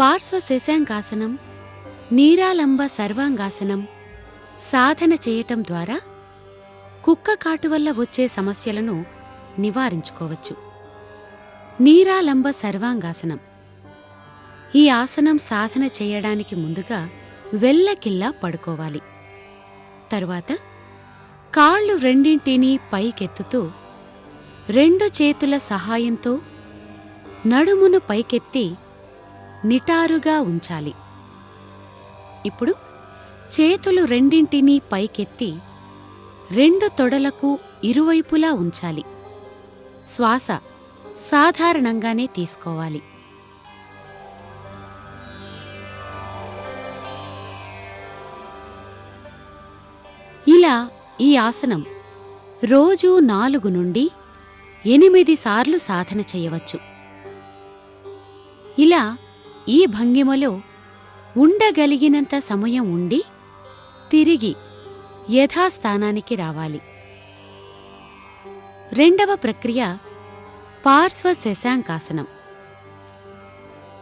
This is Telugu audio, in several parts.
పార్శ్వ శశాంకాసనం, నీరాలంబ సర్వాంగాసనం సాధన చేయటం ద్వారా కుక్క కాటు వల్ల వచ్చే సమస్యలను నివారించుకోవచ్చు. నీరాలంబ సర్వాంగాసనం. ఈ ఆసనం సాధన చేయడానికి ముందుగా వెల్లకిల్లా పడుకోవాలి. తరువాత కాళ్ళు రెండింటినీ పైకెత్తుతూ 2 చేతుల సహాయంతో నడుమును పైకెత్తి నిటారుగా ఉంచాలి. ఇప్పుడు చేతులు రెండింటినీ పైకెత్తి 2 తొడలకు ఇరువైపులా ఉంచాలి. శ్వాస సాధారణంగానే తీసుకోవాలి. ఇలా ఈ ఆసనం రోజూ 4 నుండి 8 సార్లు సాధన చేయవచ్చు. ఇలా ఈ భంగిమలో ఉండగలిగినంత సమయం ఉండి తిరిగి యథాస్థానానికి రావాలి. రెండవ ప్రక్రియ పార్శ్వ శశాంకాసనం.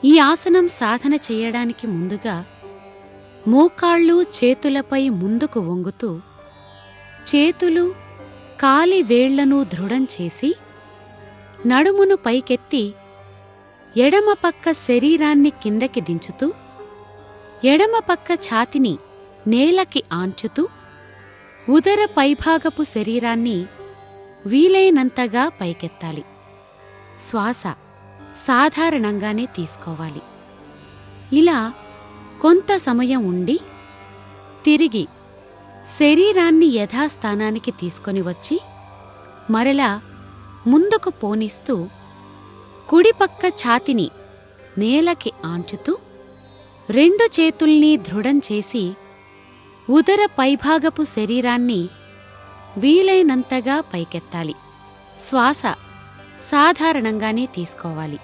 ఈ ఆసనం సాధన చేయడానికి ముందుగా మోకాళ్ళు చేతులపై ముందుకు వంగుతూ చేతులు కాలి వేళ్లను దృఢం చేసి నడుమును పైకెత్తి ఎడమ పక్క శరీరాన్ని కిందకి దించుతూ ఎడమ పక్క ఛాతిని నేలకి ఆంచుతూ ఉదర పైభాగపు శరీరాన్ని వీలైనంతగా పైకెత్తాలి. శ్వాస సాధారణంగానే తీసుకోవాలి. ఇలా కొంత సమయం ఉండి తిరిగి శరీరాన్ని యథాస్థానానికి తీసుకొని వచ్చి మరలా ముందుకు పోనిస్తూ కుడిపక్క ఛాతిని నేలకి ఆంచుతూ 2 చేతుల్ని దృఢం చేసి ఉదర పైభాగపు శరీరాన్ని వీలైనంతగా పైకెత్తాలి. శ్వాస సాధారణంగానే తీసుకోవాలి.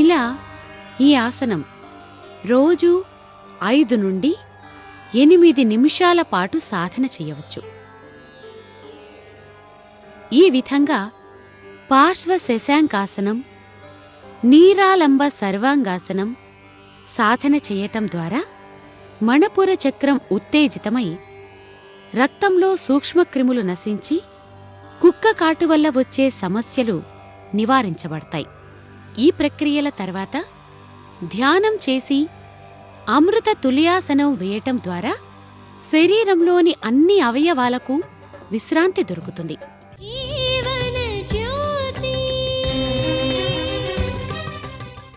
ఇలా ఈ ఆసనం రోజూ 5 నుండి 8 నిమిషాల పాటు సాధన చేయవచ్చు. ఈ విధంగా పార్శ్వ శశాంకాసనం, నీరాలంబ సర్వాంగాసనం సాధన చేయటం ద్వారా మణపుర చక్రం ఉత్తేజితమై రక్తంలో సూక్ష్మక్రిములు నశించి కుక్క కాటు వల్ల వచ్చే సమస్యలు నివారించబడతాయి. ఈ ప్రక్రియల తర్వాత ధ్యానం చేసి అమృత తుల్యాసనం వేయటం ద్వారా శరీరంలోని అన్ని అవయవాలకు విశ్రాంతి దొరుకుతుంది.